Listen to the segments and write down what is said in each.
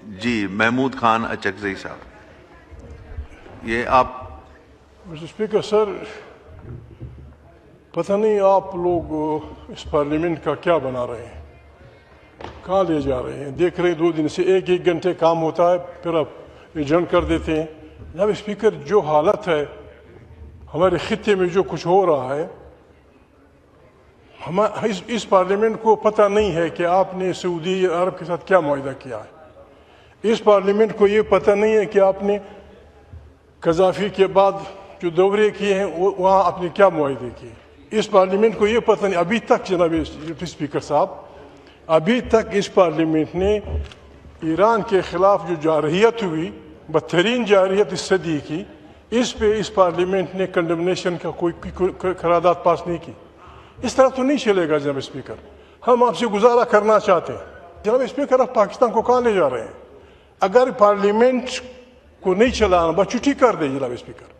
جی محمود خان اچکزئی صاحب، یہ آپ۔ مسٹر اسپیکر سر، پتہ نہیں آپ لوگ اس پارلیمنٹ کا کیا بنا رہے ہیں، کہاں لے جا رہے ہیں؟ دیکھ رہے ہیں 2 دن سے ایک گھنٹے کام ہوتا ہے پھر آپ ایڈجرن کر دیتے ہیں۔ جناب اسپیکر، جو حالت ہے ہمارے خطے میں، جو کچھ ہو رہا ہے، اس پارلیمنٹ کو پتہ نہیں ہے کہ آپ نے سعودی عرب کے ساتھ کیا معاہدہ کیا ہے۔ اس پارلیمنٹ کو یہ پتہ نہیں ہے کہ آپ نے قذافی کے بعد جو دورے کیے ہیں وہاں آپ نے کیا معاہدے کیے۔ اس پارلیمنٹ کو یہ پتہ نہیں ابھی تک، جناب اسپیکر صاحب، ابھی تک اس پارلیمنٹ نے ایران کے خلاف جو جارحیت ہوئی، بدترین جارحیت اس صدی کی، اس پہ اس پارلیمنٹ نے کنڈمنیشن کا کوئی قرارداد پاس نہیں کی۔ اس طرح تو نہیں چلے گا جناب اسپیکر۔ ہم آپ سے گزارا کرنا چاہتے ہیں جناب اسپیکر، آپ پاکستان کو کہاں لے جا رہے ہیں؟ اگر پارلیمنٹ کو نہیں چلانا، بس چھٹی کر دیں جناب اسپیکر۔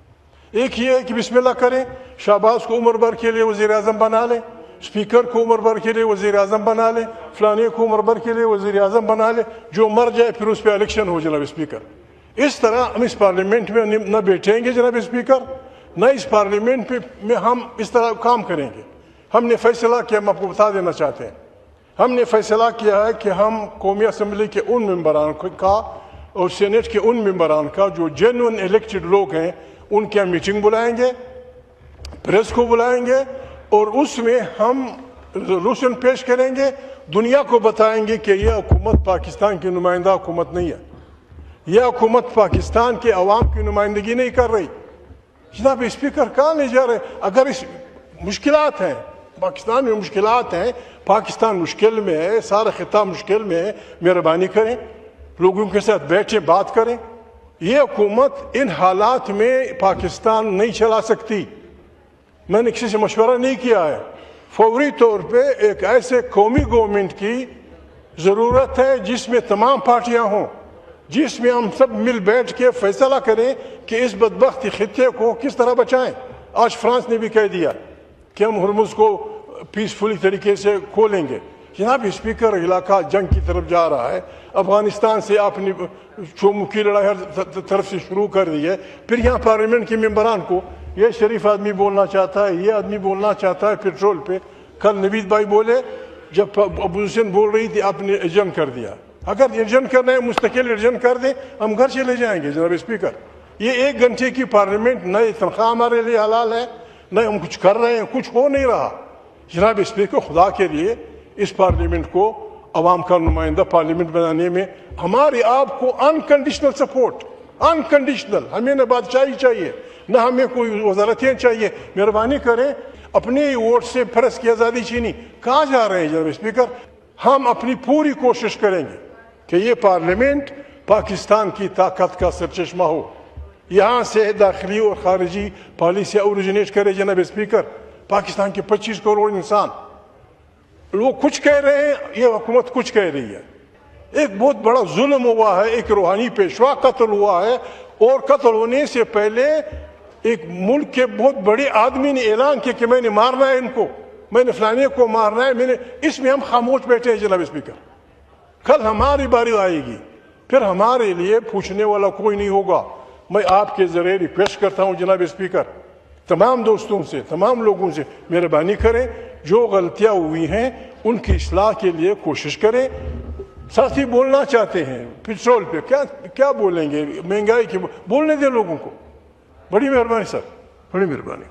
ایک یہ ہے کہ بسم اللہ کریں، شہباز کو عمر بھر کے لیے وزیر اعظم بنا لیں، اسپیکر کو عمر بھر کے لیے وزیر اعظم بنا لیں، فلانے کو عمر بھر کے لیے وزیر اعظم بنا لیں، جو مر جائے پھر اس پہ الیکشن ہو جناب اسپیکر۔ اس طرح ہم اس پارلیمنٹ میں نہ بیٹھیں گے جناب اسپیکر، نہ اس پارلیمنٹ میں ہم اس طرح کام کریں گے۔ ہم نے فیصلہ کیا، ہم آپ کو بتا دینا چاہتے ہیں، ہم نے فیصلہ کیا ہے کہ ہم قومی اسمبلی کے ان ممبران کا اور سینیٹ کے ان ممبران کا جو جینوئن الیکٹڈ لوگ ہیں، ان کی ہم میٹنگ بلائیں گے، پریس کو بلائیں گے، اور اس میں ہم ریزولوشن پیش کریں گے، دنیا کو بتائیں گے کہ یہ حکومت پاکستان کی نمائندہ حکومت نہیں ہے، یہ حکومت پاکستان کے عوام کی نمائندگی نہیں کر رہی۔ جناب اسپیکر، کہاں لے جا رہے؟ اگر اس مشکلات ہیں، پاکستان میں مشکلات ہیں، پاکستان مشکل میں ہے، سارا خطہ مشکل میں ہے، مہربانی کریں لوگوں کے ساتھ بیٹھیں، بات کریں۔ یہ حکومت ان حالات میں پاکستان نہیں چلا سکتی۔ میں نے کسی سے مشورہ نہیں کیا ہے، فوری طور پہ ایک ایسے قومی گورنمنٹ کی ضرورت ہے جس میں تمام پارٹیاں ہوں، جس میں ہم سب مل بیٹھ کے فیصلہ کریں کہ اس بدبخت خطے کو کس طرح بچائیں۔ آج فرانس نے بھی کہہ دیا کہ ہم ہرمز کو پیسفلی طریقے سے کھولیں گے۔ جناب اسپیکر، علاقہ جنگ کی طرف جا رہا ہے، افغانستان سے آپ نے چومو کی لڑائی ہر طرف سے شروع کر دی ہے، پھر یہاں پارلیمنٹ کے ممبران کو یہ شریف آدمی بولنا چاہتا ہے، یہ آدمی بولنا چاہتا ہے پیٹرول پہ۔ کل نوید بھائی بولے، جب اپوزیشن بول رہی تھی آپ نے ایڈجرن کر دیا۔ اگر ایڈجرن کرنا ہے مستقل ایڈجرن کر دیں، ہم گھر چلے جائیں گے جناب اسپیکر۔ یہ 1 گھنٹے کی پارلیمنٹ، نہ تنخواہ ہمارے لیے حلال ہے، نہ ہم کچھ کر رہے ہیں، کچھ ہو نہیں رہا۔ جناب اسپیکر، خدا کے لیے اس پارلیمنٹ کو عوام کا نمائندہ پارلیمنٹ بنانے میں ہماری آپ کو انکنڈیشنل سپورٹ، انکنڈیشنل، ہمیں نہ بادشاہی چاہیے، نہ ہمیں کوئی وزارتیں چاہیے۔ مہربانی کریں، اپنے ووٹ سے فرض کی آزادی چھینی۔ کہاں جا رہے ہیں جناب اسپیکر؟ ہم اپنی پوری کوشش کریں گے کہ یہ پارلیمنٹ پاکستان کی طاقت کا سرچشمہ ہو، یہاں سے داخلی اور خارجی پالیسی اوریجنیٹ کرے جناب اسپیکر۔ پاکستان کے 25 کروڑ انسان، لوگ کچھ کہہ رہے ہیں، یہ حکومت کچھ کہہ رہی ہے۔ ایک بہت بڑا ظلم ہوا ہے، ایک روحانی پیشوا قتل ہوا ہے، اور قتل ہونے سے پہلے ایک ملک کے بہت بڑے آدمی نے اعلان کیا کہ میں نے مارنا ہے ان کو، میں نے فلانے کو مارنا ہے، اس میں ہم خاموش بیٹھے ہیں جناب اسپیکر۔ کل ہماری باری آئے گی، پھر ہمارے لیے پوچھنے والا کوئی نہیں ہوگا۔ میں آپ کے ذریعے ریکویسٹ کرتا ہوں جناب اسپیکر، تمام دوستوں سے، تمام لوگوں سے، مہربانی کریں، جو غلطیاں ہوئی ہیں ان کی اصلاح کے لیے کوشش کریں۔ ساتھی بولنا چاہتے ہیں پیٹرول پہ، کیا بولیں گے؟ مہنگائی کی بولنے دیں لوگوں کو۔ بڑی مہربانی سر، بڑی مہربانی۔